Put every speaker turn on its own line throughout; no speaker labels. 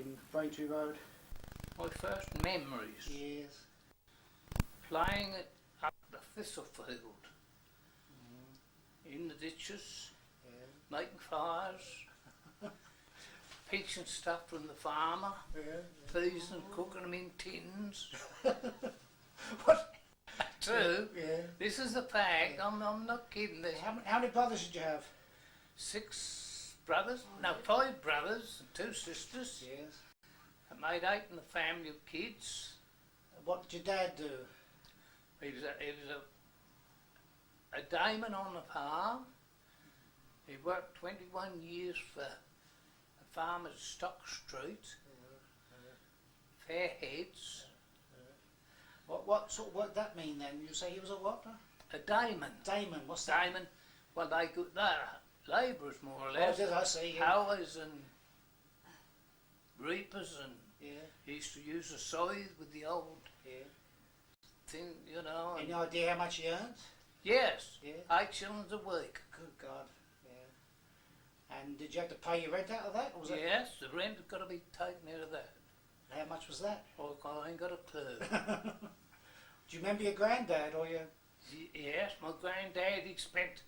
in Braintree Road?
My first memories,
Yes.
playing it up the thistle field, in the ditches,
Yeah.
making fires, peaching stuff from the farmer,
Yeah.
peas and cooking them in tins.
What?
True.
Yeah.
This is the fact.
Yeah.
I'm not kidding. There's
How many brothers did you have?
6 brothers, no, 5 brothers and 2 sisters.
Yes.
I made 8 in the family of kids.
What did your dad do?
He was a dayman on the farm. He worked 21 years for a farm at Stock Street, Fairheads.
What sort of work that mean then? You say he was a what?
A dayman.
Dayman. What's that?
Dayman. Well, they're labourers more or less.
Oh, did I see? Yeah.
Howers and reapers, and
Yeah.
he used to use a scythe with the old
Yeah.
thing, you know.
Any idea how much he earned?
Yes,
Yeah.
8 shillings a week.
Good God. Yeah. And did you have to pay your rent out of that? Or was that?
Yes, the rent has got to be taken out of that.
How much was that?
Oh, I ain't got a clue.
Do you remember your granddad or your?
Yes, my granddad, he spent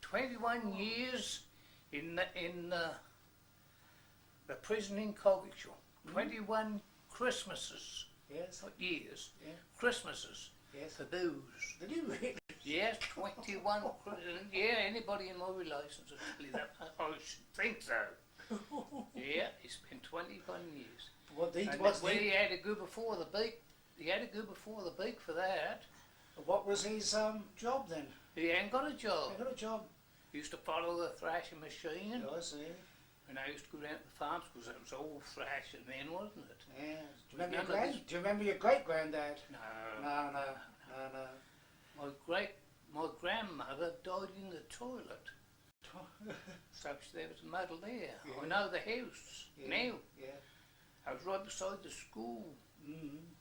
21 years in the prison in Coggeshall. 21 Christmases,
Yes.
not years,
Yeah.
Christmases
Yes.
for booze.
Did you really?
Yes, 21. Yeah, anybody in my relations will tell you that. I should think so. Yeah, he spent 21 years.
What did
And
what's
when
the,
he had to go before the beak, he had to go before the beak for that.
What was his job then?
He ain't got a job.
He got a job.
He used to follow the thrashing machine.
Yeah, I see.
And I used to go down to the farms because it was all thrashing then, wasn't it?
Yeah.
Remember
Do you remember your great granddad?
No.
No.
My grandmother died in the toilet. So there was a muddle there.
Yeah.
I know the house
Yeah.
now.
Yeah.
I was right beside the school.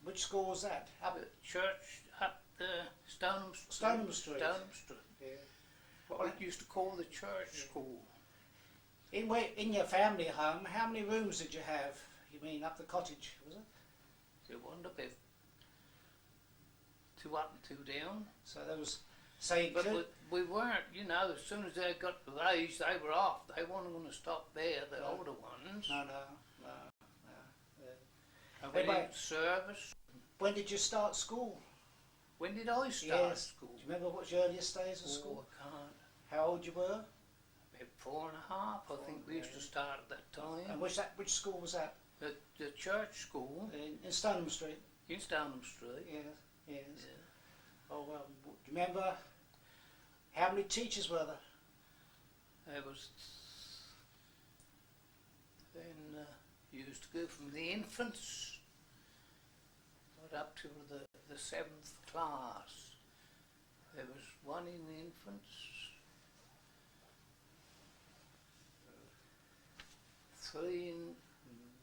Which school was that?
Up at church, up the Stoneham Street.
Stoneham Street.
Stoneham Street.
Yeah.
What we used to call the church school.
In your family home, how many rooms did you have? You mean up the cottage, was it?
There wasn't a bit. 2 up and 2 down.
So there was, say,
But we weren't, you know, as soon as they got of age, they were off. They weren't going to stop there, the
No.
older ones.
No.
And we
Anyway.
did service.
When did you start school?
When did I start
Yes.
school?
Do you remember what your earliest days of
Oh,
school?
I can't.
How old you were?
About 4 1/2, I think we used to start at that
And
time.
which school was that?
The church school
In Stoneham Street.
in Stoneham Street.
Yes.
Yeah.
Oh, do you remember how many teachers were there?
There was, then you used to go from the infants right up to the 7th class. There was 1 in the infants, 3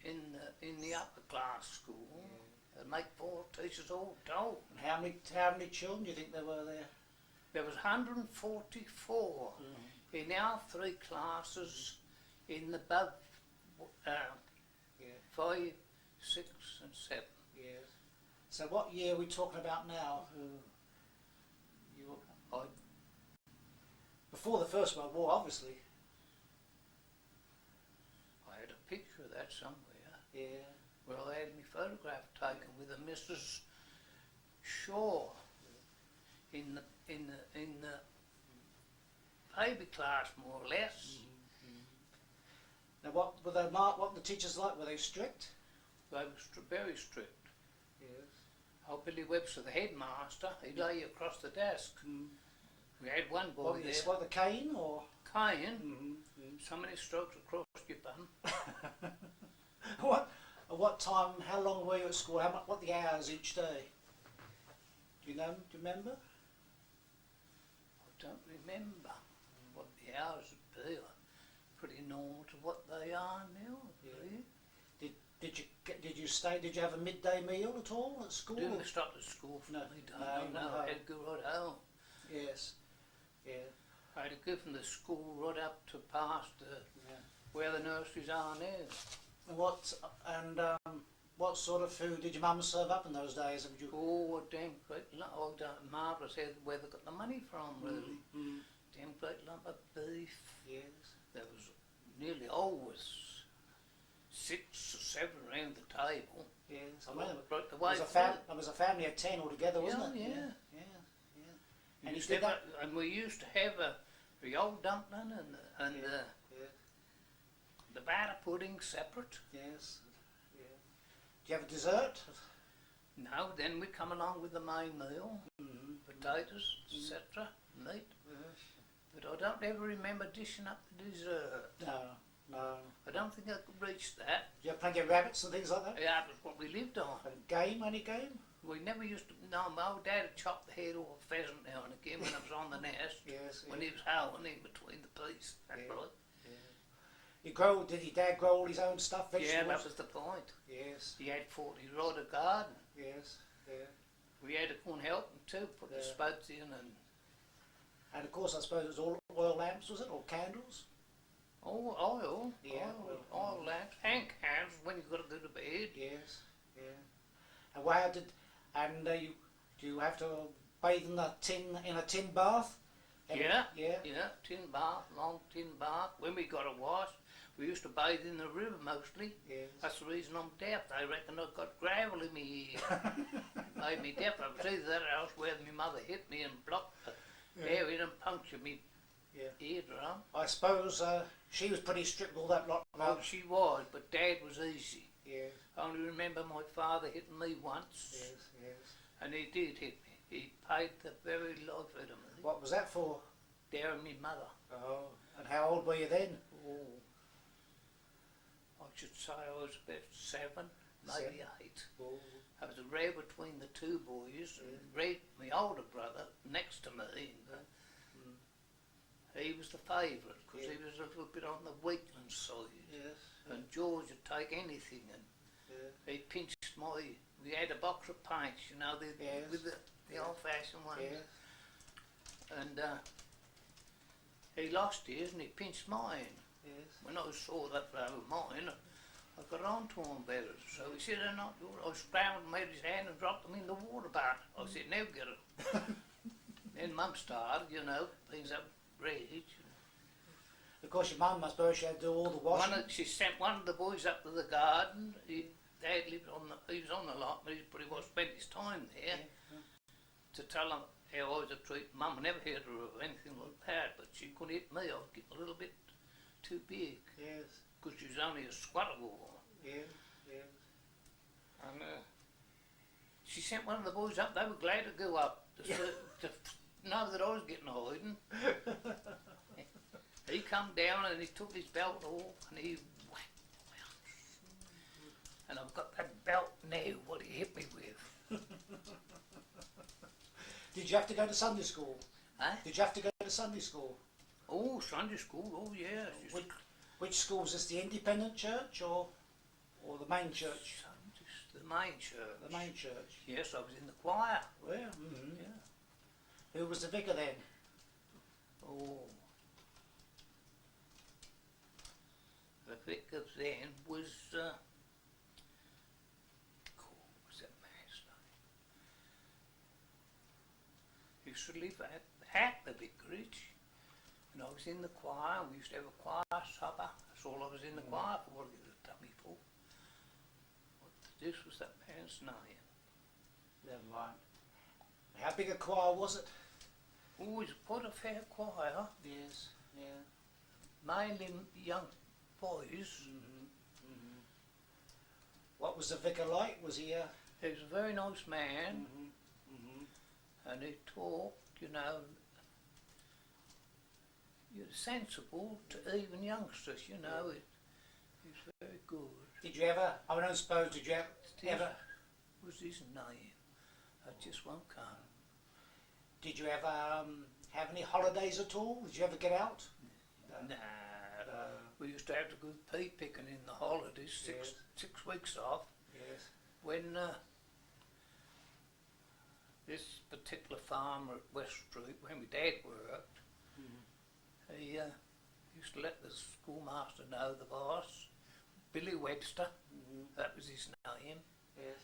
in the upper class school. They'd make 4 teachers all told.
And how many children do you think there were there?
There was 144 in our 3 classes in the above
Yeah.
5, 6 and 7.
Yes. So what year are we talking about now?
I,
Before the First World War, obviously.
I had a picture of that somewhere.
Yeah.
Well, I had my photograph taken with a Mrs. Shaw in the baby class, more or less.
Now, what were the teachers like? Were they strict?
They were very strict.
Yes.
Oh, Billy Webster, the headmaster, he'd lay you across the desk. We had one boy
What,
there,
what, the cane or?
Cain, so many strokes across your bum.
At what time? How long were you at school? What the hours each day? Do you know? Do you remember?
I don't remember what the hours would be. Pretty normal to what they are now, I believe.
Did you have a midday meal at all at school?
Didn't stop at school for
No,
me,
no,
I had to go right home.
Yes. Yeah.
I had to go from the school right up to past
Yeah.
where the nurseries are now.
What sort of food did your mum serve up in those days? Would you?
Oh, damn great, oh, marvellous where they got the money from, really. Damn great lump of beef.
Yes.
There was nearly always 6 or 7 around the table.
Yes. I
Oh,
remember.
right the way
It was a family of 10 altogether, wasn't it?
Yeah.
And
Used
you
to
did
have
that?
and we used to have the old dumpling and
Yeah.
the batter pudding separate.
Yes. Yeah. Do you have a dessert?
No, then we come along with the main meal, potatoes, etc., meat.
Yes.
But I don't ever remember dishing up the dessert.
No.
I don't think I could reach that.
Do you have plenty of rabbits and things like that?
Yeah, that was what we lived on.
And game? Any game?
We never used to. No, my old dad had chopped the head off a pheasant now and again when I was on the nest.
Yes.
When he was howling in between the piece. That's
Yeah.
right.
Did your dad grow all his own stuff, vegetables?
Yeah, that was the point.
Yes.
He had 40 rod of garden.
Yes. Yeah.
We had to go and help him too, put the
Yeah.
spuds in
And of course, I suppose it was all oil lamps, was it, or candles?
oil,
Yeah,
oil lamps, hand cans when you got to go to bed.
Yes. Yeah. And why did? And do you have to bathe in a tin bath?
Yeah.
Yeah.
Tin bath, long tin bath. When we got a wash, we used to bathe in the river mostly.
Yes.
That's the reason I'm deaf. I reckon I've got gravel in me ear. Made me deaf. I was either that or else where my mother hit me and blocked the air in and punctured me eardrum.
I suppose she was pretty strict with all that lot.
Well, she was, but Dad was easy.
Yes.
I only remember my father hitting me once,
Yes.
and he did hit me. He paid the very life out of me.
What was that for?
Daring me mother.
Oh. And how old were you then?
Oh, I should say I was about 7, maybe 8.
Oh.
I was a rare between the two boys. Red, my older brother, next to me. He was the favourite because he was a little bit on the weakling side.
Yes.
And George would take anything, and he pinched my. We had a box of pints, you know, with the old-fashioned ones.
Yes.
And he lost his, and he pinched mine.
Yes.
When I saw that they were mine, I got on to him better. So he said, "They're not yours." I scrambled and made his hand and dropped them in the water bath. I said, "Now get it." Then Mum started, you know, things up rage.
Of course, your mum, I suppose, she had to do all the washing.
She sent one of the boys up to the garden. Dad lived he was on the lot, but he pretty well spent his time there to tell him how I was a treat. Mum never heard of anything like that, but she couldn't hit me. I was getting a little bit too big.
Yes.
Because she was only a squatter boy.
Yes.
And she sent one of the boys up. They were glad to go up to know that I was getting a hiding. He come down and he took his belt off and he whacked me. And I've got that belt now, what he hit me with.
Did you have to go to Sunday school?
Huh?
Did you have to go to Sunday school?
Oh, Sunday school, oh yeah.
Which school was this? The independent church or the main church?
The main church.
The main church.
Yes, I was in the choir.
Well,
Yeah.
Who was the vicar then?
Oh. The vicar then was, what was that man's name? He used to live at the vicarage, and I was in the choir. We used to have a choir supper. That's all I was in the choir for, what I get a tummy for. This was that man's name.
Never mind. How big a choir was it?
Oh, it was quite a fair choir.
Yes. Yeah.
Mainly young boys.
What was the vicar like? Was he
He was a very nice man, and he talked, you know, he was sensible to even youngsters, you know. He was very good.
Did you ever? I don't suppose. Did you ever?
Was his name? I just won't come.
Did you ever have any holidays at all? Did you ever get out?
Nah. We used to have to go pea picking in the holidays, six weeks off.
Yes.
When this particular farmer at West Street, when my dad worked, he used to let the schoolmaster know, the boss, Billy Webster,
Mm-hmm.
that was his name,
Yes.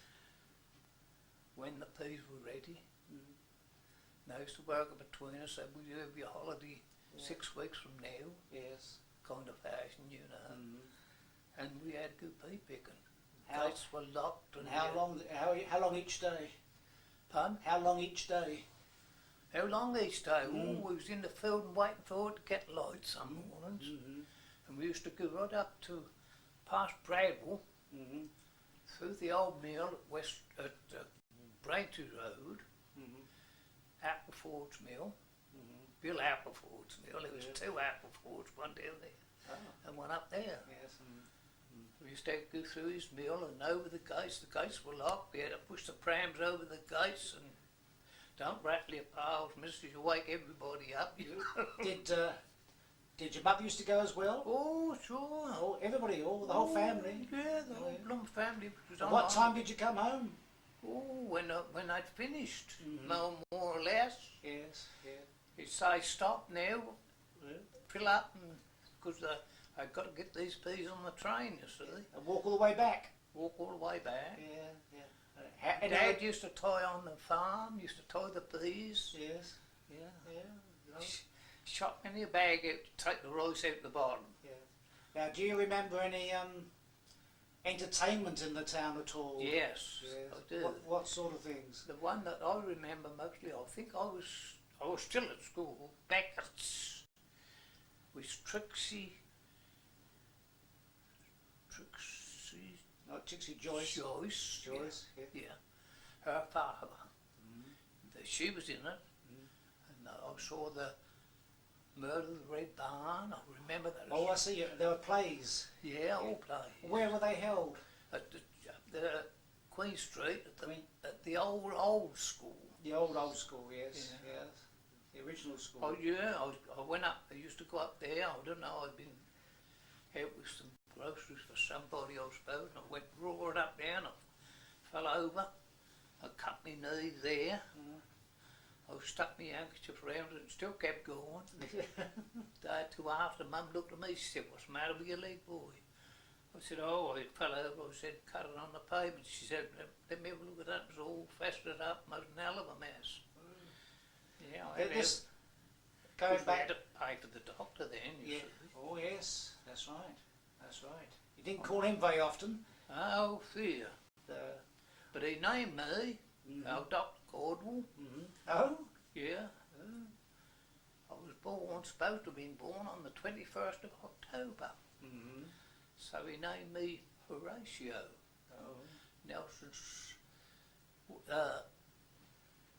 when the peas were ready.
Mm-hmm.
They used to work in between us, said, will you have your holiday
Yeah.
6 weeks from now?
Yes.
Kind of fashion, you know.
Mm-hmm.
And we had good pea picking.
How,
Gates were locked.
and
And
how long? How long each day?
Pardon?
How long each day?
How long each day?
Mm.
Oh, we was in the field and waiting for it to get light some mornings.
Mm-hmm.
And we used to go right up to past Bradwell,
Mm-hmm.
through the old mill at Braintree Road,
Mm-hmm.
Appleford's mill,
Mm-hmm.
Bill Appleford's mill. There was
Yeah.
2 Applefords, one down there
Oh.
and one up there.
Yes.
We used to go through his mill and over the gates. The gates were locked. We had to push the prams over the gates and don't rattle your pails, mister, you wake everybody up.
Did your mother used to go as well?
Oh, sure.
Oh, everybody, the whole family.
Yeah, the
Oh,
whole
yeah.
blooming family was
And
on.
what time did you come home?
Oh, when I'd finished,
Mhm.
more or less.
Yes. Yeah.
He'd say, stop now,
Yeah.
fill up, and because I've got to get these peas on the train, you see.
And walk all the way back.
Walk all the way back.
Yeah. Yeah. And
Dad used to tie on the farm, used to tie the peas.
Yes.
Yeah.
Yeah.
Shot me in your bag out to take the rice out the bottom.
Yeah. Now, do you remember any entertainment in the town at all?
Yes,
Yes.
I do.
What sort of things?
The one that I remember mostly, I think I was still at school, Beckett's, was Trixie
Not Trixie Joyce.
Joyce.
Joyce. Yeah.
Yeah. Her father.
Mm.
She was in it. And I saw the Murder of the Red Barn. I remember that.
Oh, I see. There were plays.
Yeah, all plays.
Where were they held?
At the Queen Street,
Queen-
at the old school.
The old school. Yes.
Yeah.
Yes. The original school.
Oh yeah, I went up, I used to go up there, I don't know, I'd been out with some groceries for somebody, I suppose, and I went roaring up there and I fell over, I cut my knee there,
Mm.
I stuck my handkerchief around it and still kept going. Day two after, Mum looked at me, she said, what's the matter with your leg, boy? I said, oh, I fell over, I said, cut it on the pavement. She said, let me have a look at that, it was all festered up, it was an hell of a mess. Yeah, I had
This going
we
back.
had to pay for the doctor then, you
Yeah.
see.
Oh yes, that's right. That's right. You didn't call him very often.
Oh, fear. But he named me, Dr. Cordwell.
Oh.
Yeah. I was supposed to have been born on the 21st of October. So he named me Horatio.
Oh.
Nelson's,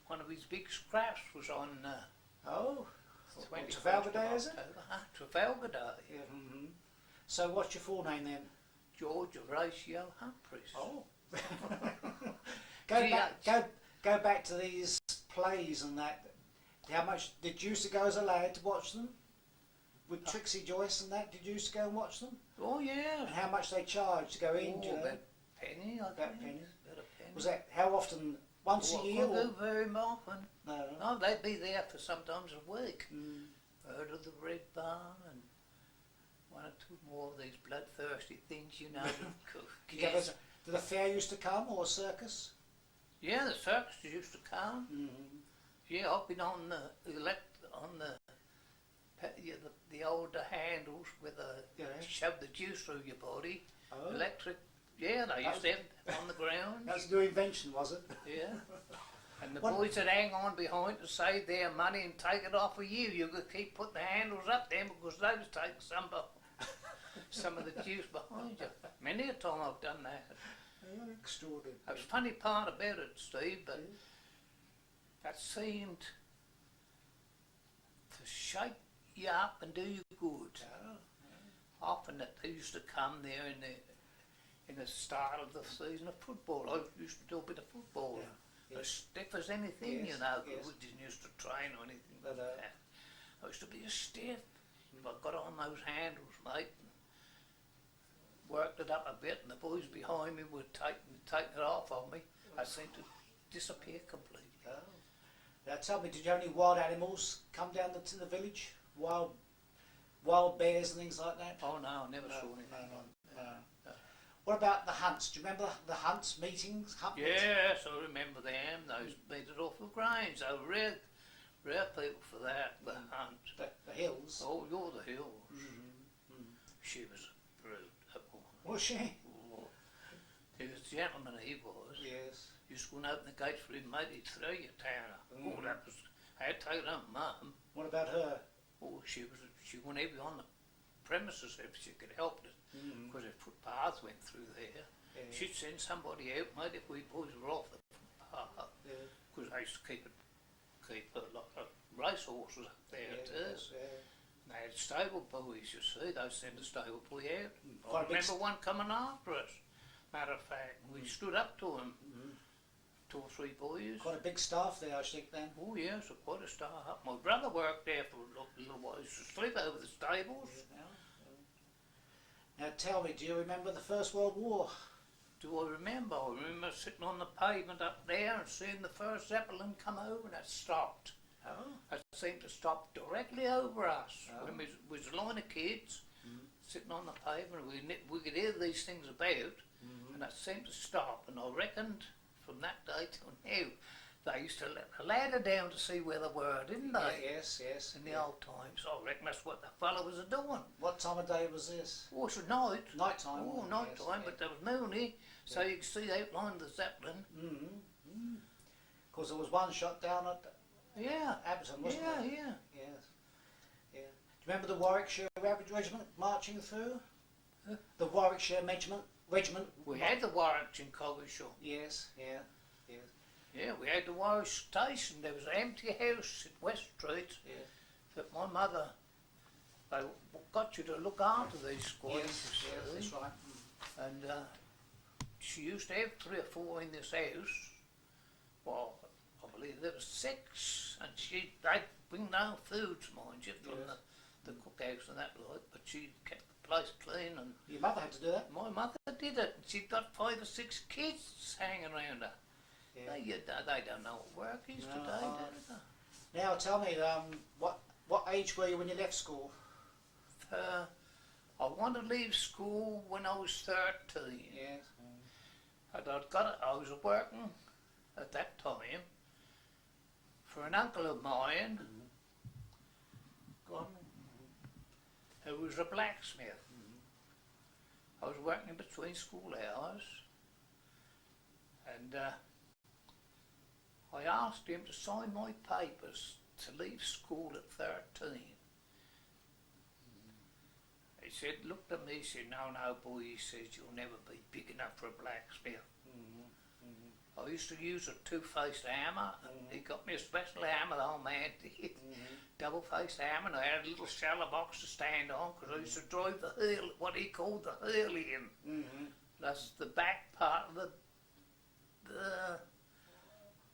one of his big scraps was on
Oh.
21st
Trafalgar
of
Day, is it?
October. Trafalgar Day.
Yeah. So what's your full name then?
George Horatio Humphreys.
Oh. Go back to these plays and that. How much did you used to go as a lad to watch them? With Trixie Joyce and that, did you used to go and watch them?
Oh yeah.
And how much they charged to go in?
Oh,
do you know?
about a penny, I
About
think.
a penny.
About a penny.
Was that how often? Once
Oh,
a year?
I couldn't
Or?
do very often.
No.
No, they'd be there for sometimes a week.
Mm.
Heard of the Red Barn and one or two more of these bloodthirsty things, you know.
Did, you ever, did the fair used to come or a circus?
Yeah, the circus used to come.
Mm-hmm.
Yeah, I've been on the the older handles with
Yeah.
shove the juice through your body.
Oh.
Electric. Yeah, they used to have on the ground.
That's a new invention, was it?
Yeah. And the
What-
boys that hang on behind to save their money and take it off of you, you could keep putting the handles up there because they was taking some of the juice behind you. Many a time I've done that.
Oh, extraordinary.
That's the funny part about it, Steve, but that seemed to shake you up and do you good. Often that they used to come there in the start of the season of football. I used to do a bit of football.
Yeah.
As stiff as anything,
Yes,
you know,
yes.
we didn't used to train or anything
But,
like that. I used to be as stiff. If I got on those handles, mate, and worked it up a bit, and the boys behind me were taking it off of me, I seemed to disappear completely.
Oh. Now tell me, did you have any wild animals come down to the village? Wild bears and things like that?
Oh no, I never
No,
saw anything
no,
like
no.
that.
What about the hunts? Do you remember the hunts, meetings?
Yes, I remember them. Those meted off of Grange. They were rare people for that, the hunt.
The hills.
Oh, you're the hills.
Mm-hmm.
She was a brute, that woman.
Was she?
Oh, he was a gentleman, he was.
Yes.
You just wouldn't open the gates for him, mate, he'd throw you down. Oh, that was, I had to take it home, Mum.
What about her?
Oh, she wouldn't even be on the premises if she could help it, because a footpath went through there.
Yeah.
She'd send somebody out, mate, if we boys were off the footpath, because I used to keep a lot of race horses up there too.
Yes, yeah.
And they had stable boys, you see, they'd send a stable boy out.
Quite
I
a big
remember one coming after us, matter of fact, and we stood up to him, 2 or 3 boys.
Quite a big staff there, I think, then.
Oh yes, quite a start. My brother worked there for a little while. He used to sleep over the stables.
Now tell me, do you remember the First World War?
Do I remember? I remember sitting on the pavement up there and seeing the first Zeppelin come over and it stopped.
Oh.
It seemed to stop directly over us. When we was a line of kids sitting on the pavement, we could hear these things about, and it seemed to stop. And I reckoned from that day till now, they used to let the ladder down to see where they were, didn't they?
Yes, yes.
In the old times, I reckon that's what the fellow was doing.
What time of day was this?
Oh, it was night.
Night time.
Oh, night time, but there was moony, so you could see the outline of the Zeppelin.
Because there was one shot down at
Yeah.
Abington, wasn't there?
Yeah.
Yes. Yeah. Do you remember the Warwickshire Regiment marching through? The Warwickshire Regiment.
We had the Warwick in Coggeshall.
Yes, yeah, yes,
Yeah, we had the Warwick station. There was an empty house in West Street
yeah.
that my mother, they got you to look after these squads,
Yes,
you
yes,
see.
that's right.
And she used to have 3 or 4 in this house. Well, I believe there was 6, and they'd bring down foods, mind you, from the cookhouse and that like, but she kept the place clean, and
Your mother had to do that?
my mother did it. She'd got 5 or 6 kids hanging around her.
Yeah.
They don't know what work is
No,
today,
I-
do they?
Now tell me, what age were you when you left school?
I wanted to leave school when I was 13.
Yes.
And I was working at that time for an uncle of mine who was a blacksmith. I was working between school hours, and I asked him to sign my papers to leave school at 13. He said, looked at me, he said, no boy, he says, you'll never be big enough for a blacksmith. I used to use a 2-faced hammer, and he got me a special hammer, the old man did. Double-faced hammer, and I had a little shallow box to stand on, because I used to drive the heel, what he called the heel in. That's the back part of the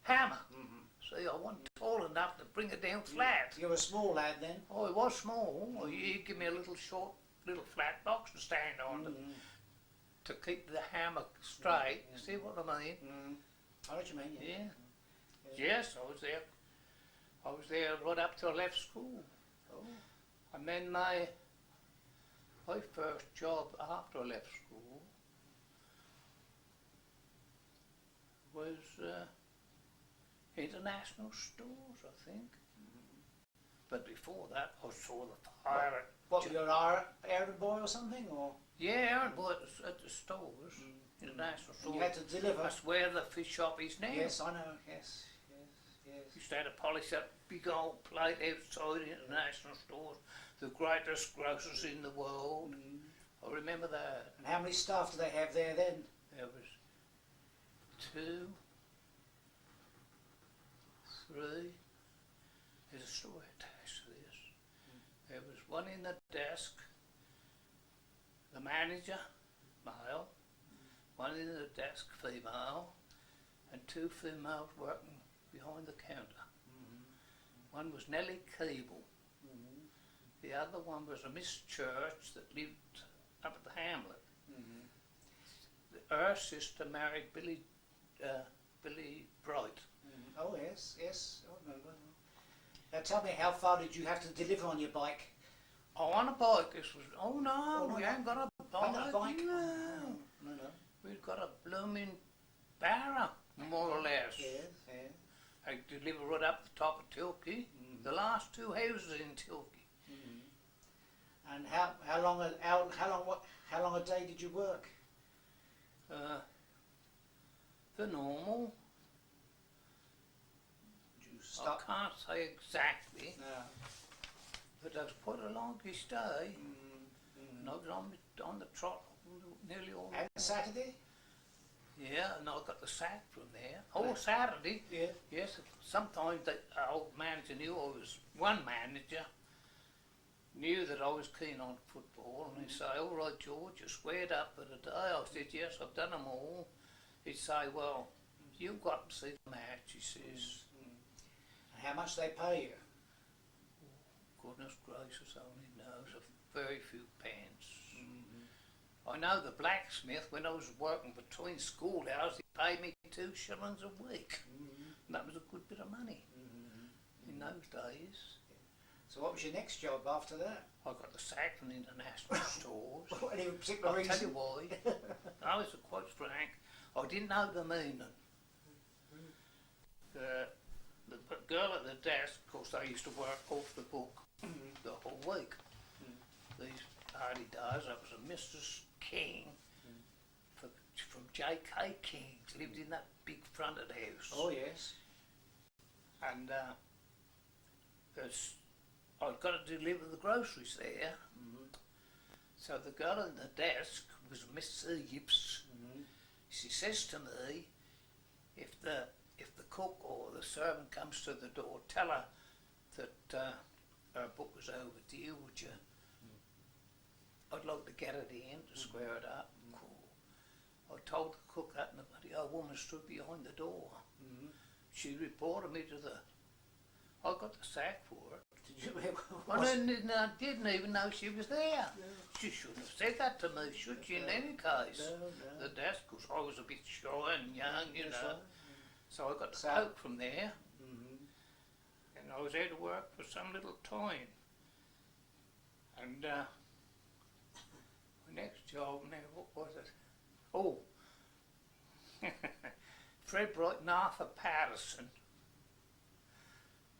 hammer. See, I wasn't tall enough to bring it down flat.
You were a small lad then?
Oh, it was small. He'd give me a little flat box to stand on to keep the hammer straight. See what I mean?
I know what you mean, yeah.
Yeah. Yes, I was there. I was there right up till I left school.
Oh.
And then my first job after I left school was international stores, I think. But before that, I saw the fire at
What, you're an errand boy or something, or?
yeah, Aaron bought it at the stores, international
And you
stores.
had to deliver?
That's where the fish shop is now.
Yes, I know, yes, yes.
Used to have to polish that big old plate outside international stores, the greatest grocers in the world. I remember that.
And how many staff do they have there then?
There was 2, 3. There's a story attached to this. There was one in the desk, the manager, male, one in the desk, female, and 2 females working behind the counter. One was Nellie Keeble. The other one was a Miss Church that lived up at the hamlet. Her sister married Billy Bright.
Oh yes, yes, I remember. Now tell me, how far did you have to deliver on your bike?
Oh, on a bike. This was. Oh no,
no,
we
no.
ain't got a
Not
bike.
a bike?
No.
No.
we've got a blooming barra, more or less.
Yes, yes.
I deliver right up the top of Tilkey, the last two houses in Tilkey.
And how long a day did you work?
The normal,
Did you start?
I can't say exactly,
No.
but that was quite a longish day. And I was on the trot nearly all
And Saturday?
Yeah, and I got the sack from there. Oh, Saturday.
Yeah.
Yes, sometimes the old manager knew I was, one manager knew that I was keen on football, and he'd say, all right, George, you squared up for the day. I said, yes, I've done them all. He'd say, well, you go up and see the match, he says.
And how much they pay you?
Goodness gracious, only knows, a very few pence. I know the blacksmith, when I was working between school hours, he paid me 2 shillings a week. And that was a good bit of money in those days.
So what was your next job after that?
I got the sack from the international stores.
Any particular
I'll
reason?
tell you why. I was quite frank. I didn't know the meaning. The girl at the desk, of course, I used to work off the book the whole week. These early days, I was a Mrs. King from J.K. King's, lived in that big fronted house.
Oh yes.
And I'd got to deliver the groceries there. So the girl at the desk was Miss Eaves. She says to me, if the cook or the servant comes to the door, tell her that her book is overdue, would you? I'd like to get it in to square it up. Cool. I told the cook that, and the bloody old woman stood behind the door. She reported me to the. I got the sack for it.
Did you?
I didn't even know she was there. She shouldn't have said that to me, should she, in any case?
No.
The desk, because I was a bit shy and young, you
Yes,
know.
sir.
So I got the
So-
coat from there, and I was out of work for some little time. And my next job now, what was it? Oh, Fred Bright and Arthur Patterson.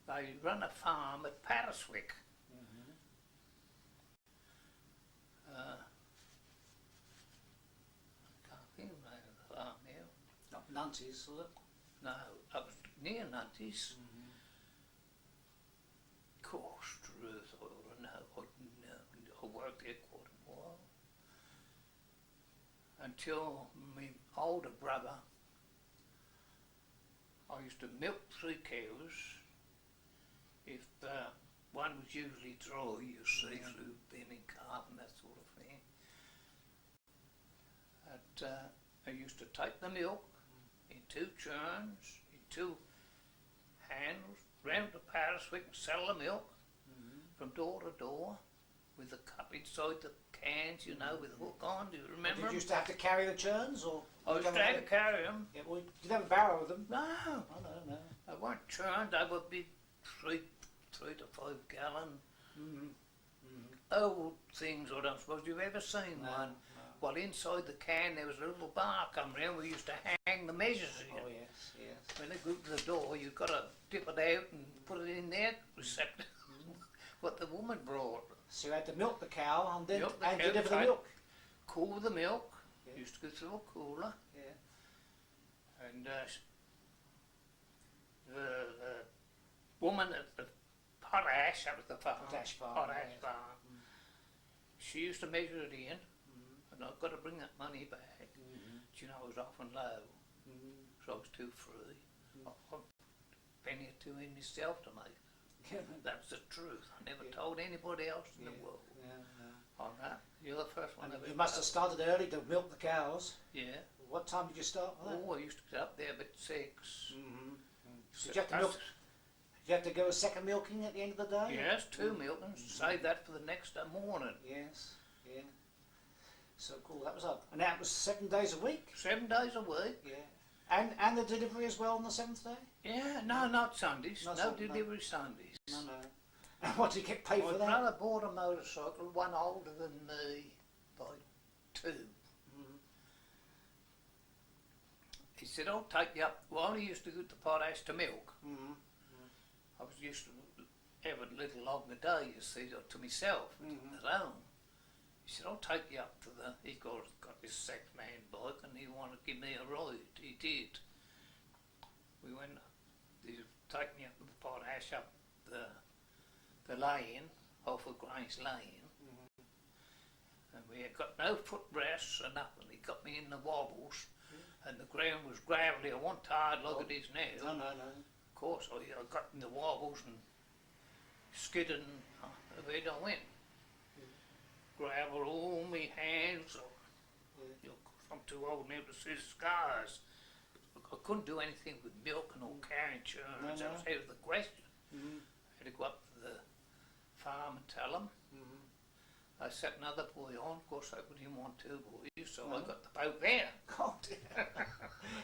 They run a farm at Patterswick. I can't think of the name of the farm now.
Not Nunties, was it?
No, up near Nunties. Course, truth, I ought to know. I worked there quite a while. Until my older brother, I used to milk 3 cows. If one was usually dry, you see, through thinning calf and that sort of thing. And I used to take the milk in 2 churns, in 2 handles, round to Patterswick and sell the milk from door to door with the cup inside the cans, you know, with the hook on. Do you remember?
Did you used to have to carry the churns, or?
I was trying to carry them.
Yeah, well, did you have a barrow of them?
No,
Oh no.
they weren't churned. They would be 3 to 5 gallon old things. I don't suppose you've ever seen one. Well, inside the can there was a little bar come round. We used to hang the measures in.
Oh yes.
When they go to the door, you've got to dip it out and put it in their receptacle. What the woman brought.
So you had to milk the cow and then
Milk the
and
cow,
deliver the
right.
milk.
Cool the milk.
Yeah.
Used to go through a cooler.
Yeah.
And the woman at the Potash, that was the farm.
Potash farm,
Potash
yes.
farm. She used to measure it in, and I've got to bring that money back. Do you know, I was often low, so I was too free. I'd penny or 2 in myself to make. That's the truth. I never told anybody else in the world on that. You're the first one
And
I've
you
ever
must have
told.
started early to milk the cows.
Yeah.
What time did you start with that?
Oh, I used to get up there about 6.
Did you have to milk? Did you have to go a second milking at the end of the day?
Yes, 2 milkings. Save that for the next morning.
Yes. Yeah. So cool. That was up. And that was 7 days a week.
7 days a week.
Yeah. And the delivery as well on the 7th day.
Yeah, no, not Sundays.
Not
No
Sunday, no.
delivery Sundays.
No. And what did you get paid
My
for that?
brother bought a motorcycle, one older than me by 2. said, I'll take you up. Well, I only used to go to Potash to milk.
Mm-hmm.
I was used to have a little longer day, you see, to myself,
Mhm.
at home. He said, I'll take you up to he got this second-hand bike and he wanted to give me a ride. He did. We went, he take me up to the Potash up the lane, off of Grange Lane. And we had got no footrests or nothing. He got me in the wobbles and the ground was gravelly. I wasn't tired like it is now.
No.
Of course, I got in the wobbles and skidded and away I went. Gravel all my hands. I'm too old now to see scars. I couldn't do anything with milk and all car insurance.
No.
That was out of the question.
Mm-hmm.
I had to go up to the farm and tell them. I set another boy on. Of course, I didn't want two boys, so I got the boat there.
God.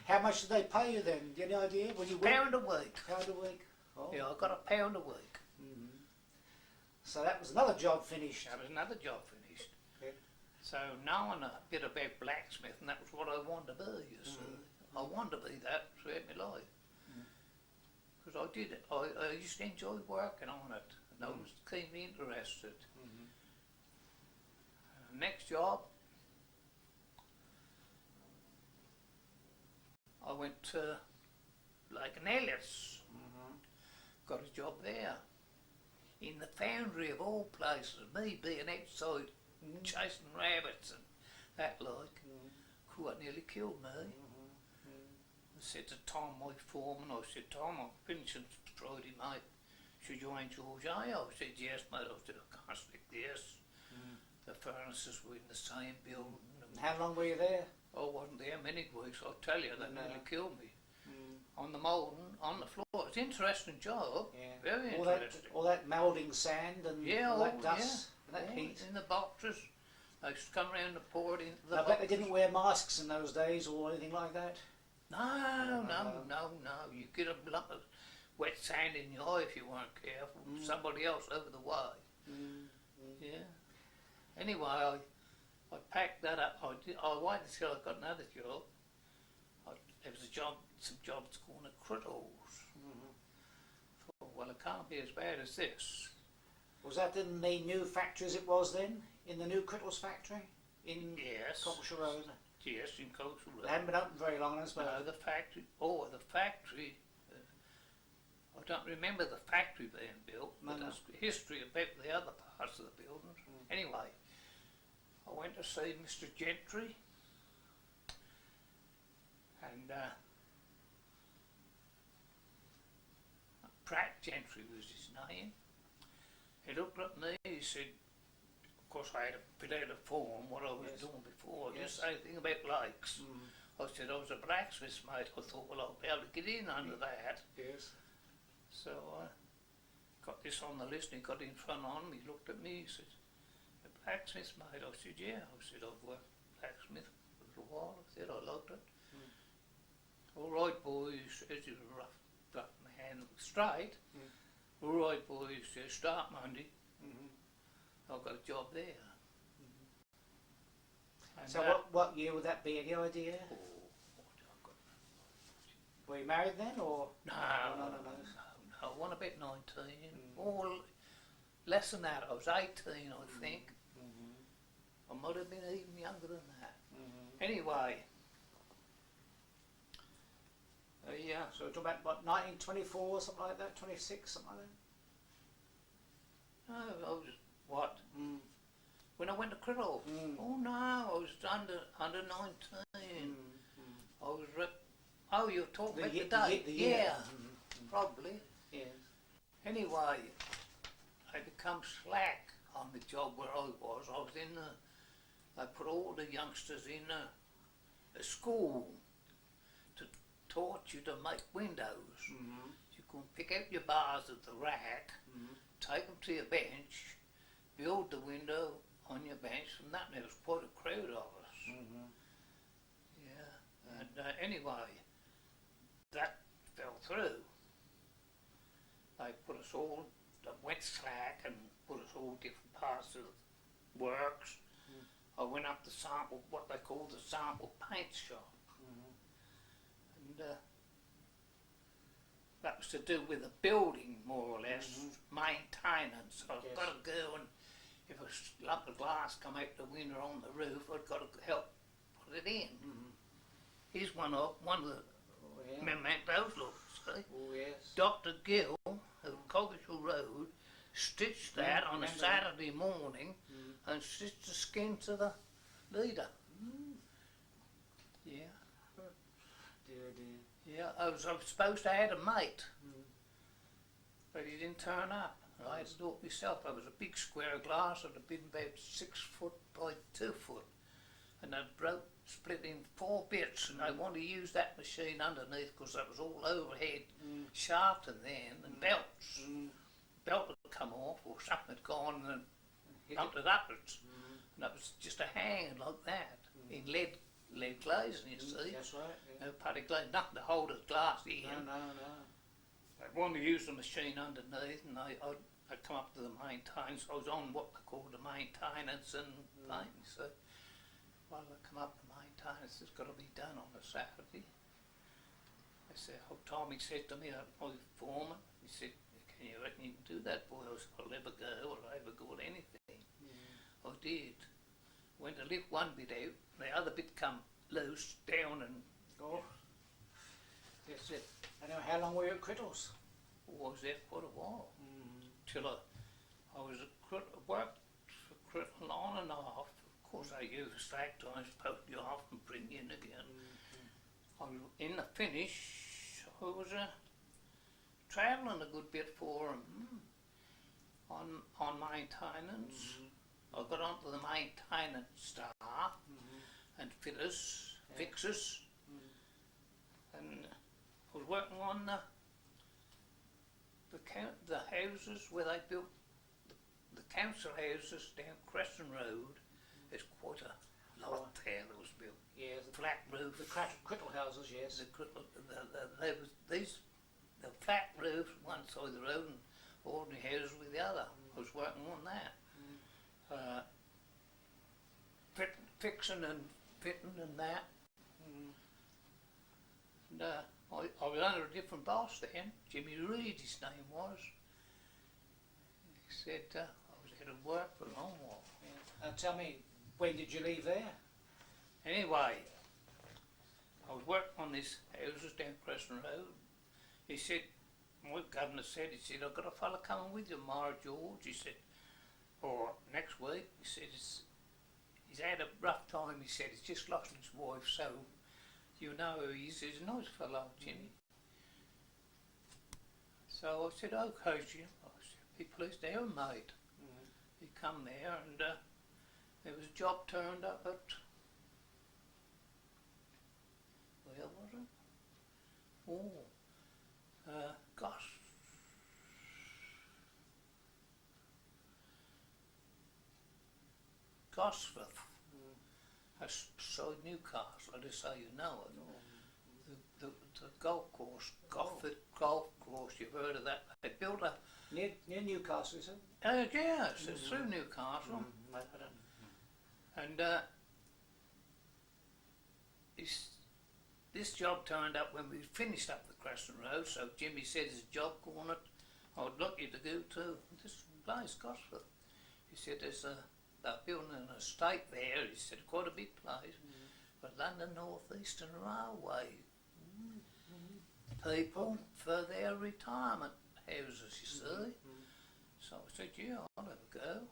How much did they pay you then? Do you have any idea? When you worked?
Pound a week.
Pound a week. Oh.
Yeah, I got a pound a week.
So that was another job finished.
That was another job finished.
Okay.
So knowing a bit about blacksmith, and that was what I wanted to be, you see. I wanted to be that throughout my life. Because I did it. I used to enjoy working on it, and I was keenly interested. Next job, I went to Lake and Ellis. Got a job there. In the foundry of all places, me being outside chasing rabbits and that like, quite nearly killed me. I said to Tom, my foreman, I said, Tom, I'm finishing Friday, mate. Should you ain't George A? I said, yes, mate. I said, I can't stick this. The furnaces were in the same building.
And how long were you there?
I wasn't there many weeks, I'll tell you, that
No.
nearly killed me. On the moulding, on the floor. It's an interesting job, very
all
interesting.
all that moulding sand and all that dust and that heat.
In the boxes, they used to come round and pour it into the
I
boxes.
bet they didn't wear masks in those days or anything like that.
No. You get a lump of wet sand in your eye if you weren't careful. Somebody else over the way. Yeah. Anyway, I packed that up. I waited until I got another job. There was some jobs going to Crittles. Thought, well, it can't be as bad as this.
Was that in the new factory as it was then? In the new Crittles factory? In
Yes.
Cockleshire Road?
Yes, in Coastal Road.
They haven't been open very long, I suppose.
No, the factory. I don't remember the factory being built, but there's history about the other parts of the buildings. Anyway, I went to see Mr. Gentry, and Pratt Gentry was his name. He looked at me, he said, of course I had to fill out a form, what I was doing before. I didn't say anything about lakes. I said I was a blacksmith, mate. I thought, well, I'll be able to get in under that.
Yes.
So I got this on the list, and he got in front of me, he looked at me, he said, a blacksmith, mate? I said, yeah. I said, I've worked blacksmith for a little while. I said, I liked it. All right, boys, as he was a rough man, straight. All right, boys, start Monday. I've got a job there. And
So what year would that be? Any idea? Were you married then, or?
No,
No.
I was about 19. Or less than that. I was 18, I think. I might have been even younger than that. Anyway. Yeah.
So we're talking about what, 1924 or something like that, 26, something like that?
No, I was, what? When I went to Criddle? Oh no, I was under 19. I was oh, you're talking about the date?
The year.
Yeah, probably.
Yes.
Anyway, I become slack on the job where I was. I was in I put all the youngsters in a school to taught you to make windows. You can pick out your bars at the rack, take them to your bench, build the window on your bench, and that there was quite a crowd of us. Yeah, and anyway, that fell through. They put us all, they went slack and put us all different parts of the works. I went up to sample, what they call the sample paint shop. and that was to do with the building, more or less, maintenance. So I've got to go and, if a lump of glass come out the window on the roof, I've got to help put it in. Here's one of the mementos, look, see?
Oh, yes.
Dr. Gill of Coggeshall Road stitched that on a Saturday morning and stitched the skin to the leader. Yeah.
Dear, dear.
Yeah, I was supposed to have a mate, but he didn't turn up. I had to do it myself. I was a big square of glass that had been about 6 foot by 2 foot, and I split in 4 bits, and I wanted to use that machine underneath because that was all overhead shafted then, and belts. Belt had come off, or something had gone and bumped it upwards, and that was just a hang like that in lead glazing, you see.
That's right. Yeah.
No putty glaze, nothing to hold the glass in.
No.
I wanted to use the machine underneath, and I'd come up to the maintenance. I was on what they call the maintenance and painting, so well, I come up to maintenance, it's got to be done on a Saturday. I said, Tommy said to me, my foreman, he said, can you reckon you can do that, boy? I said, I'll never go, or I'll ever go at anything. I did. Went to lift one bit out, the other bit come loose, down, and
That's it. I know, how long were you at Crittles?
I was there quite a while. Till I was at worked for Crittles on and off. Of course, I used slack times, poke you off and bring you in again. In the finish, I was travelling a good bit for them on maintenance. I got onto the maintenance staff and fitters, fixers, and I was working on the houses where they built the council houses down Crescent Road. There's quite a lot there that was built.
Yeah,
Flat roof.
the Crittles houses, yes.
The flat roofs one side of the road and ordinary houses with the other. I was working on that. Fixing and fitting and that. And I was under a different boss then. Jimmy Reed, his name was. He said I was out of work for a long while.
Tell me, when did you leave there?
Anyway, I was working on these houses down Crescent Road. He said, my governor said, he said, I've got a fella coming with you, Mara George. He said, or next week. He said, he's had a rough time. He said, he's just lost his wife, so you know who he is. He's a nice fellow, Jimmy. So I said, okay, Jim. I said, be pleased to have him, mate. He come there, and there was a job turned up at, where was it? Gosforth. That's beside Newcastle, I just so you know it. The golf course, Gosforth Golf Course, you've heard of that. They built a...
Near Newcastle, is it?
Yes, it's through Newcastle.
I don't know.
And this job turned up when we finished up the Crescent Road, so Jimmy said there's a job going it. I would like you to go to this place, Gosforth. He said they're building an estate there. He said quite a big place, but London North Eastern Railway people for their retirement houses, you see. So I said, yeah, I'll have a go.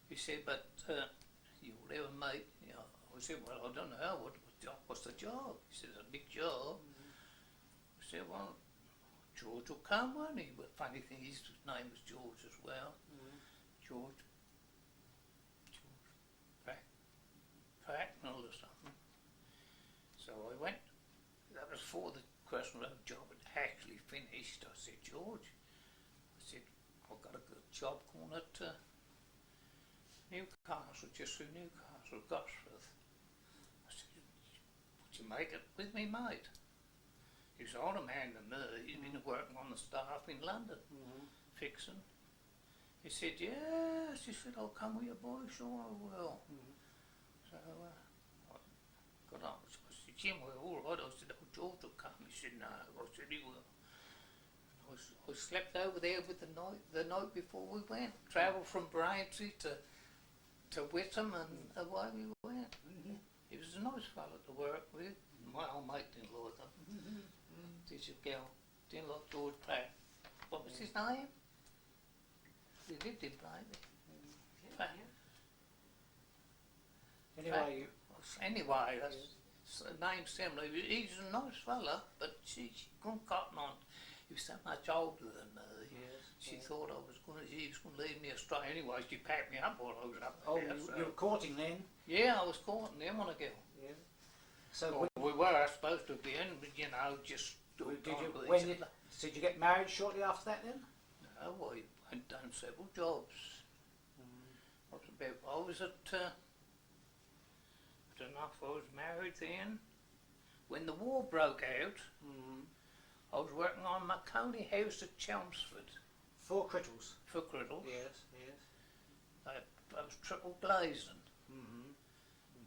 He said, but you'll never make, you know. I said, well, I don't know, what's the job? He said, it's a big job. I said, well, George will come, won't he? But funny thing, his name was George as well. George Bracknell or something. So I went, that was for the Crescent Road job had actually finished. I said, George, I said, I've got a good job going at Newcastle, just through Newcastle, Gosforth. I said, would you make it with me, mate? He was an older man than me. He'd been working on the staff in London, fixing. He said, yes. He said, I'll come with you, boy. Sure I will. So I got on. So I said, Jim, we're all right. I said, oh, George will come. said, no. I said, he will. I slept over there with the night before we went. Travelled from Braintree to Witham and away we went. He was a nice fellow to work with. My old mate didn't like him. Did you go? Didn't like George Pratt. What was his name? He lived in Braintree. Anyway, that's the name similar. He's a nice fella, but she couldn't cotton on. He was so much older than me. She thought he was going to lead me astray. Anyway, she packed me up while I was up there.
You were courting then?
Yeah, I was courting them on a girl.
Yeah. So
we were supposed to be in, but just.
Did you get married shortly after that then?
No, I had done several jobs. I was at. I don't know if I was married then. When the war broke out, I was working on my county house at Chelmsford.
For Crittles?
For Crittles.
Yes.
I was triple glazing.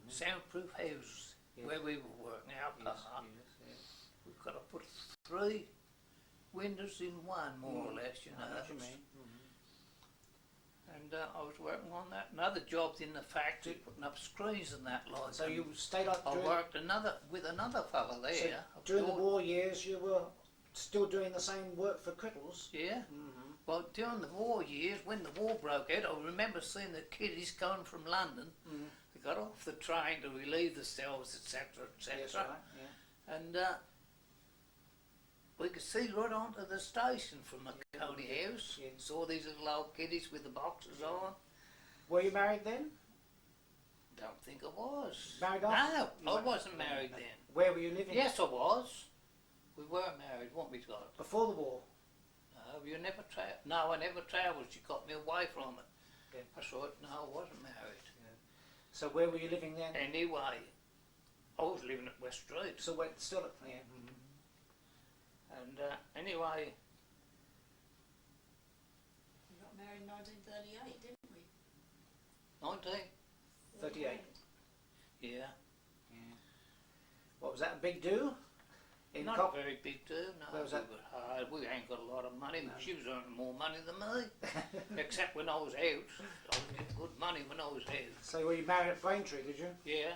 Soundproof houses where we were working out. We've got to put 3 windows in one, more or less, you know.
I know what you mean.
And I was working on that. Another job in the factory, putting up screens and that like.
So you stayed up.
I worked with another fella there.
So during the war years, you were still doing the same work for Crittles.
Yeah. Well, during the war years, when the war broke out, I remember seeing the kiddies going from London. They got off the train to relieve themselves, etc., etc.
Yes, right. Yeah.
And we could see right onto the station from the county house.
Yeah.
Saw these little old kiddies with the boxes on.
Were you married then?
Don't think I was.
Married off?
No, I wasn't married then.
Where were you living?
Yes, I was. We were married, weren't we, Todd?
Before the war?
No, you never travelled. No, I never travelled. She got me away from it.
Yeah.
I thought, no, I wasn't married.
So where were you living then?
Anyway, I was living at West Street.
So still at
And anyway,
We got married in 1938, didn't we?
19.
38.
Yeah.
What was that, a big do?
Not a very big do, no.
Where was that?
We ain't got a lot of money. No. She was earning more money than me. Except when I was out. I was getting good money when I was out.
So were you married at Braintree, did you?
Yeah.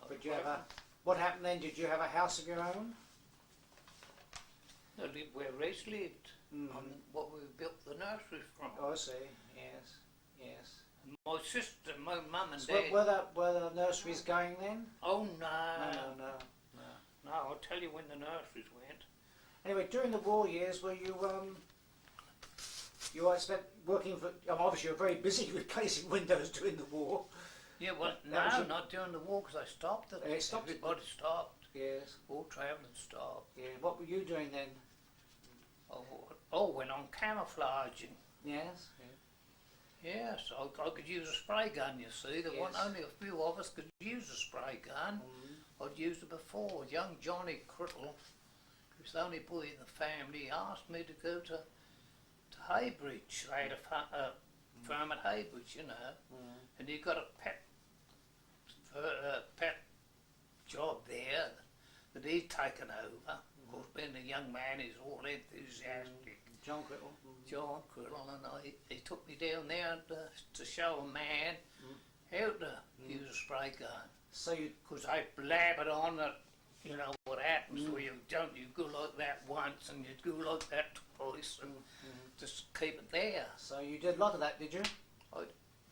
But you have what happened then? Did you have a house of your own?
I lived where Reese lived. On what we built the nursery from.
Oh, I see. Yes.
My sister, my mum and
So
dad.
were the nurseries going then?
Oh no.
No.
No, I'll tell you when the nurseries went.
Anyway, during the war years, were you you spent working for? Obviously, you were very busy replacing windows during the war.
Yeah, well, not during the war because I stopped it.
It stopped.
Everybody stopped.
Yes.
All travelling stopped.
Yeah. What were you doing then?
Went on camouflaging.
Yes.
Yes, I could use a spray gun, you see. There weren't only a few of us could use a spray gun. I'd used it before. Young Johnny Criddle, who was the only boy in the family, asked me to go to Haybridge. They had a firm at Haybridge, you know. And he got a pet job there that he'd taken over. Of course, being a young man, he's all enthusiastic.
John Criddle.
John Criddle, and he took me down there to show a man how to use a spray gun.
So you...
Because I blabbered on that, you know what happens where you go like that once and you go like that twice and just keep it there.
So you did a lot of that, did you?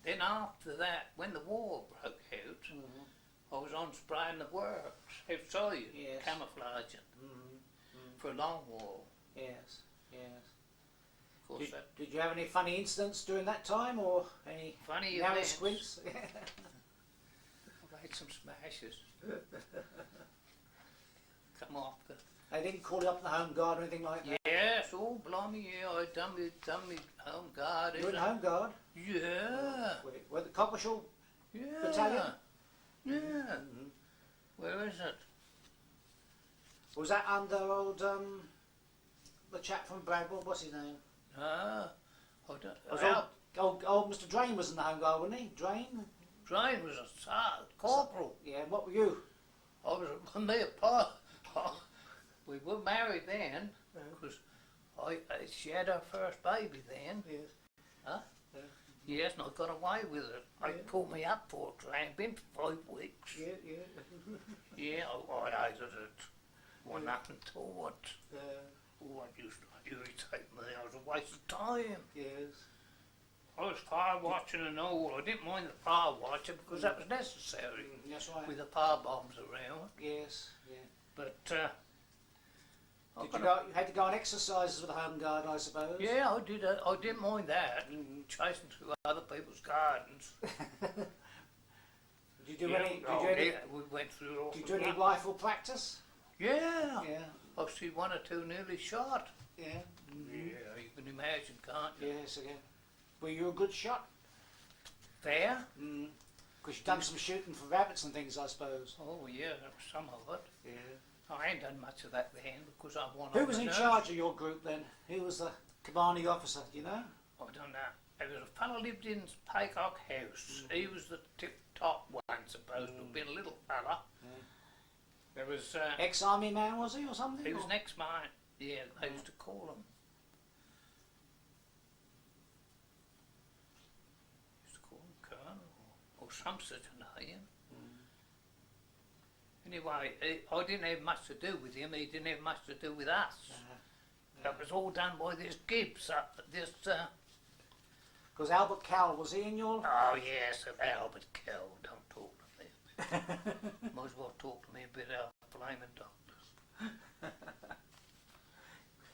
Then after that, when the war broke out, I was on spraying the works outside, camouflaging for a long while.
Yes.
Of course,
Did you have any funny incidents during that time, or any
funny
narrow
events?
squints?
I've had some smashes. Come off.
They didn't call you up the home guard or anything like that?
Yes, oh blimey, yeah, I done me home guard.
You were in home guard?
Yeah.
Were the Cockleshall
Yeah.
Battalion?
Yeah. Where is it?
Was that under old the chap from Bradwell? What's his name?
I don't.
Old Mr. Drain was in the home guard, wasn't he? Drain?
Drain was a sergeant, corporal.
Yeah. What were you?
I was with me apart. We were married then, because she had her first baby then.
Yes.
Huh?
Yeah.
Yes, and I got away with it. They
Yeah.
pulled me up for tramping for 5 weeks.
Yeah, yeah.
Yeah, I hated it. Well, nothing to it. Oh, it used to irritate me. It was a waste of time.
Yes.
I was fire watching and all. I didn't mind the fire watching because that was necessary
That's right.
with the fire bombs around.
Yes, yeah.
But
Did you go? You had to go on exercises with the home guard, I suppose.
yeah, I did. I didn't mind that. Chasing through other people's gardens.
Did you do
Yeah,
any?
we went through all.
Did you do any rifle practice?
Yeah.
Yeah.
I've seen 1 or 2 nearly shot.
Yeah.
Yeah, you can imagine, can't you?
Yes, again. Were you a good shot?
Fair?
Because you've done some shooting for rabbits and things, I suppose.
Oh yeah, that was some of it.
Yeah.
I ain't done much of that then because I wanted.
Who was in charge of your group then? Who was the commanding officer? Do you know?
I don't know. There was a fellow lived in Paycock House. He was the tip-top one, supposed to have been a little fella. There was.
Ex-army man was he or something?
He was
or?
next mine. Yeah, they used to call him. Used to call him Colonel or some such a name. Anyway, I didn't have much to do with him. He didn't have much to do with us. That was all done by this Gibbs.
Because Albert Cowell, was he in your...
Oh yes, Albert Kell. Don't talk to me. Might as well talk to me about our flaming doctors.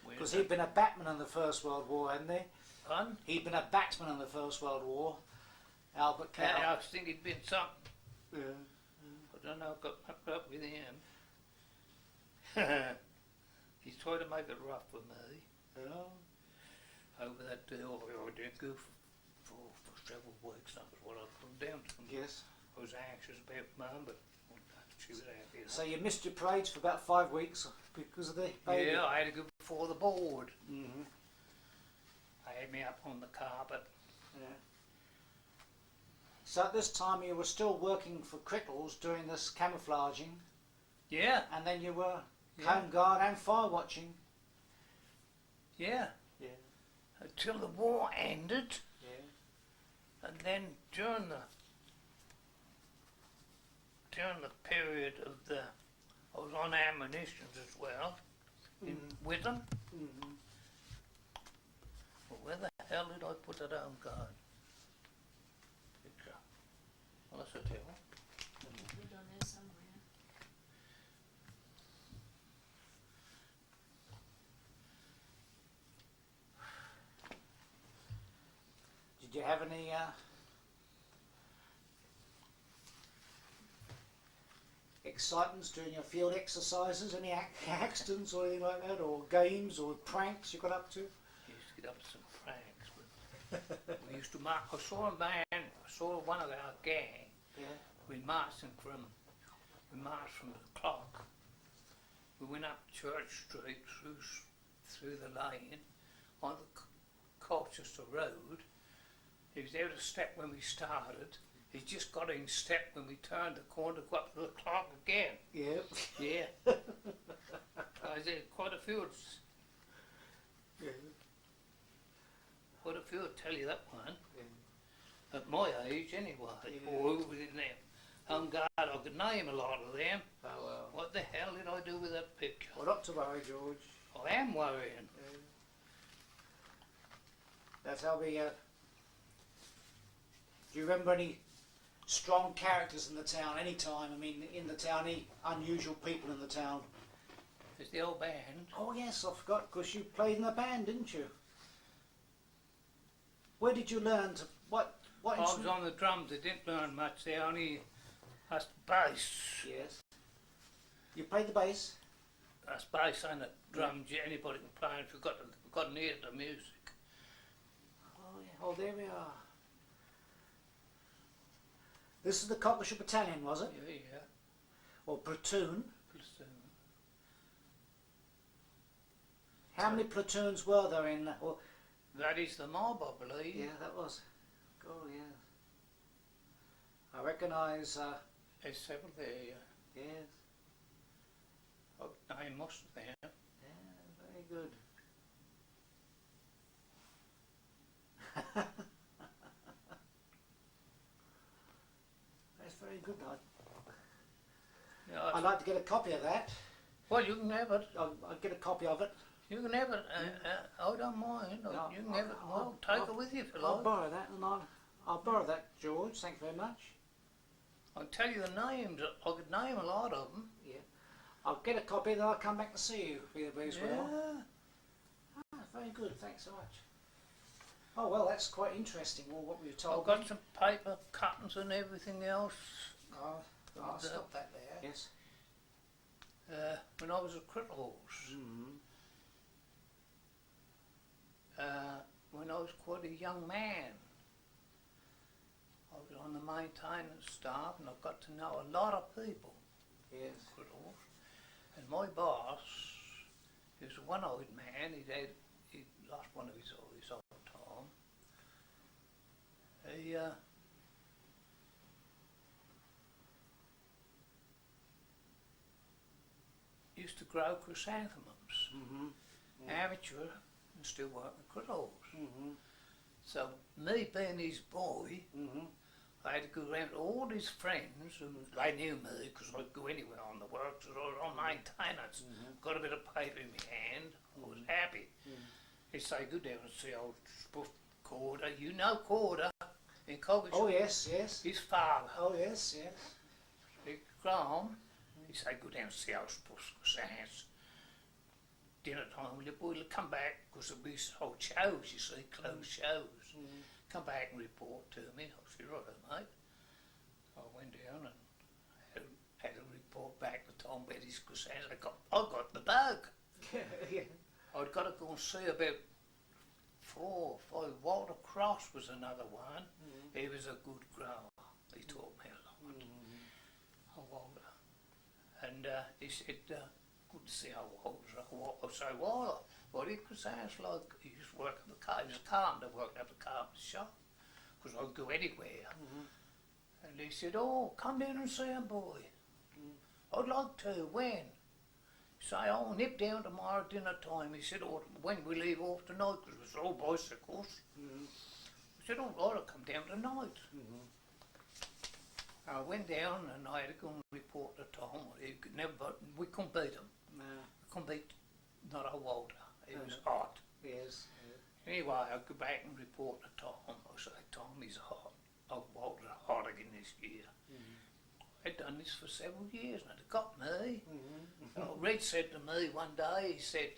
Because he'd been a batman in the First World War, hadn't he?
Pardon?
He'd been a batman in the First World War, Albert Cowell.
I think he'd been something.
Yeah.
I don't know, got hooked up with him. He tried to make it rough for me.
Yeah.
Over that deal, I didn't go for several weeks. That was what I put down to.
Yes.
I was anxious about Mum, but she was happy.
So you missed your parades for about 5 weeks because of the baby?
Yeah, I had to go before the board.
Mm-hmm.
They had me up on the carpet.
Yeah. So at this time you were still working for Crickles doing this camouflaging,
Yeah,
and then you were
Yeah.
home guard and fire watching.
yeah.
Yeah.
Until the war ended,
Yeah.
and then during the period of I was on ammunitions as well, with them.
Mm-hmm.
Well, where the hell did I put that home guard picture? Well, that's a tell.
Put it on there somewhere.
Did you have any excitements during your field exercises? Any accidents or anything like that, or games or pranks you got up to?
Used to get up to some pranks, but we used to march. I saw a man, I saw one of our gang.
Yeah.
We marched from the clock. We went up Church Street through the lane on the Colchester Road. He was out of step when we started. He just got in step when we turned the corner to go up to the clock again.
Yeah.
Yeah. I did quite a few.
Yeah.
Quite a few, I'll tell you that one.
Yeah.
At my age, anyway.
Yeah.
Or who was in there? Home guard, I could name a lot of them.
Oh well.
What the hell did I do with that picture?
Well, not to worry, George.
I am worrying.
That's how we. Do you remember any strong characters in the town? Any time? I mean, in the town, any unusual people in the town?
There's the old band.
Oh yes, I forgot, because you played in the band, didn't you? Where did you learn to what
I was
instrument?
on the drums, they didn't learn much, they only, that's bass.
Yes. You played the bass.
That's bass and the drums, anybody can play if you've got an ear to music.
Oh yeah. Oh, there we are. This is the Cockneyshire Battalion, was it?
Yeah, yeah.
Or platoon?
Platoon.
How many platoons were there in? Or,
That is the mob, I believe.
yeah, that was. Oh yeah. I recognise.
There's several there, yeah.
Yes.
Oh, name must have there.
Yeah, very good. That's very good.
Yeah,
I'd like to get a copy of that.
well, you can have it.
I'll get a copy of it.
You can have it. I don't mind.
No,
You can have it. Well,
I'll-
take it with you if you
I'll
like.
borrow that, and I'll borrow that, George. Thank you very much.
I'll tell you the names. I could name a lot of them.
Yeah, I'll get a copy, and then I'll come back and see you as well.
Yeah.
Ah, very good. Thanks so much. Oh well, that's quite interesting. Well, what we were
I've
told.
got some paper cuttings and everything else.
I'll stop that there. Yes.
When I was at Crittles,
Mm-hmm.
when I was quite a young man, I was on the maintenance staff and I got to know a lot of people
Yes.
at Crittles. And my boss, he was a one-eyed man, he'd lost one of his eyes all the time. He used to grow chrysanthemums,
Mm-hmm.
amateur, and still working at Crittles.
Mm-hmm.
So me being his boy,
Mm-hmm.
I had to go around to all his friends, and they knew me because I'd go anywhere on the works, or on maintenance. Got a bit of paper in my hand, I was happy. He'd say, go down and see old Spoof Corder. You know Corder in Coventry.
Oh yes, yes.
His father.
Oh yes, yes.
He'd come, he'd say, go down and see old Spoof's house. Dinner time, will you boy, come back, because we hold shows, you see, closed shows. Come back and report to me. I said, right, mate. I went down and had a report back to Tom Betty's Chrysanthemums. I got the bug.
Yeah.
I'd got to go and see about 4 or 5. Walter Cross was another one. He was a good grower. He taught me a lot. Oh, Walter. And he said, good to see how Walter's. I say, Walter, what do you chrysanthemums like? He used to work at the car. He was a carpenter, worked at the carpenter shop. Because I'd go anywhere. And he said, oh, come down and see him, boy. I'd like to. When? So I'll nip down tomorrow dinner time. He said, oh, when we leave off tonight, because it was all bicycles. I said, all right, I'll come down tonight. I went down and I had to go and report to Tom. He could never, we couldn't beat him.
No.
We couldn't beat not a Walter. He was hot.
Yes.
Anyway, I'd go back and report to Tom. I say, Tom, he's hot. Oh, Walter's hot again this year. I'd done this for several years and it got me. Red said to me one day, he said,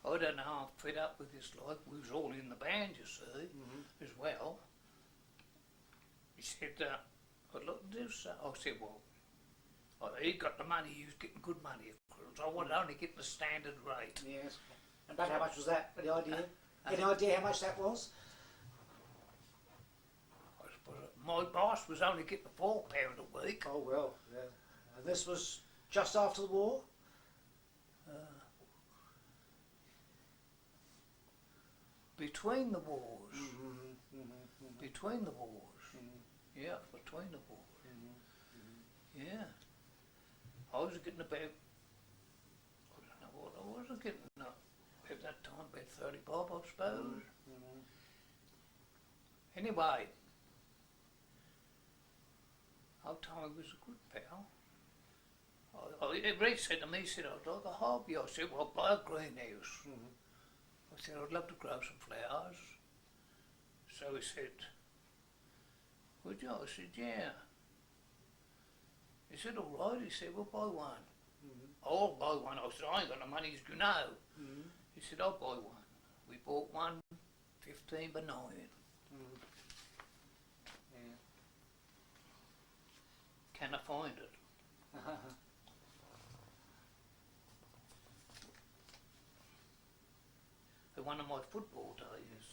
I don't know, I'm fed up with this life. We was all in the band, you see, as well. He said, I'd look at this. I said, well, he got the money, he was getting good money. I wanted only get the standard rate.
Yes. And about how much was that? Any idea? Any idea how much that was?
I suppose my boss was only getting £4 a week.
Oh well. Yeah. And this was just after the war.
Between the wars. Between the wars. Yeah, between the wars. Yeah. I was getting about, I don't know what I was getting about that time, about 30 bob, I suppose. Anyway, old Tommy was a good pal. Ray said to me, he said, I'd like a hobby. I said, well, buy a greenhouse. I said, I'd love to grow some flowers. So he said, would you? I said, yeah. He said, all right. He said, we'll buy one. I'll buy one. I said, I ain't got no money, as you know. He said, I'll buy one. We bought one, 15 by 9.
Yeah.
Can I find it? The one of my football days.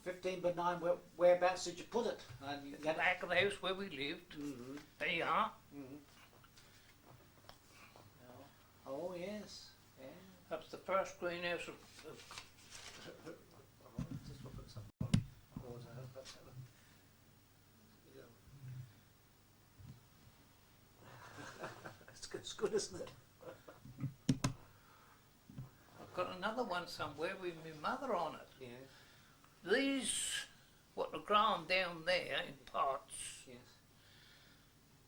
15 by 9. Whereabouts did you put it?
At the back of the house where we lived. There you are.
Oh yes. Yeah.
That was the first greenhouse of
Just put something on. It's good, isn't it?
got another one somewhere with my mother on it.
Yes.
These, what are grown down there in pots,
Yes.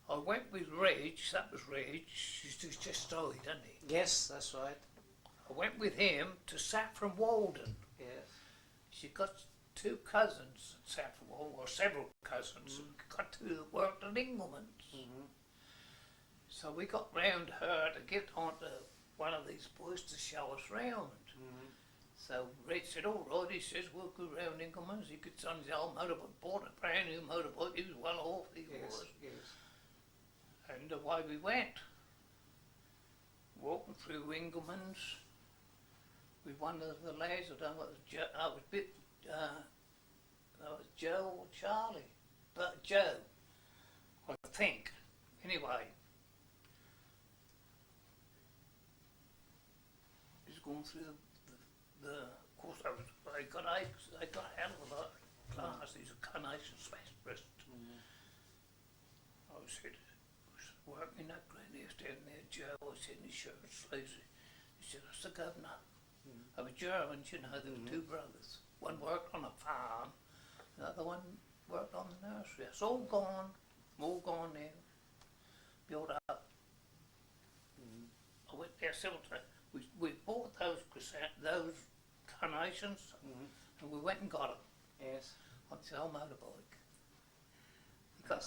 I went with Reg, that was Reg, he's just died, hasn't he?
Yes, that's right.
I went with him to Saffron Walden.
Yes.
She got two cousins at Saffron Walden, or several cousins, got two that worked at Engelman's.
Mm-hmm.
So we got round her to get onto one of these boys to show us round.
Mm-hmm.
So Red said, all right, he says, we'll go round Engelman's. He could on his old motorbike, bought a brand new motorbike, he was well off, he
Yes.
was.
Yes.
And away we went. Walking through Engelman's with one of the lads, I don't know what it was, I was a bit, that was Joe or Charlie, but Joe, I think. Anyway, he's going through of course I got a hell of a lot of class, these are carnation specialists. I said, working that greenhouse down there, Joe, I said in his shirt and sleeves, he said, that's the governor. I was Germans, you know, there were two brothers. One worked on a farm, the other one worked on the nursery. It's all gone now, built up. I went there several times. We bought those carnations and we went and got them
Yes.
on his old motorbike. He got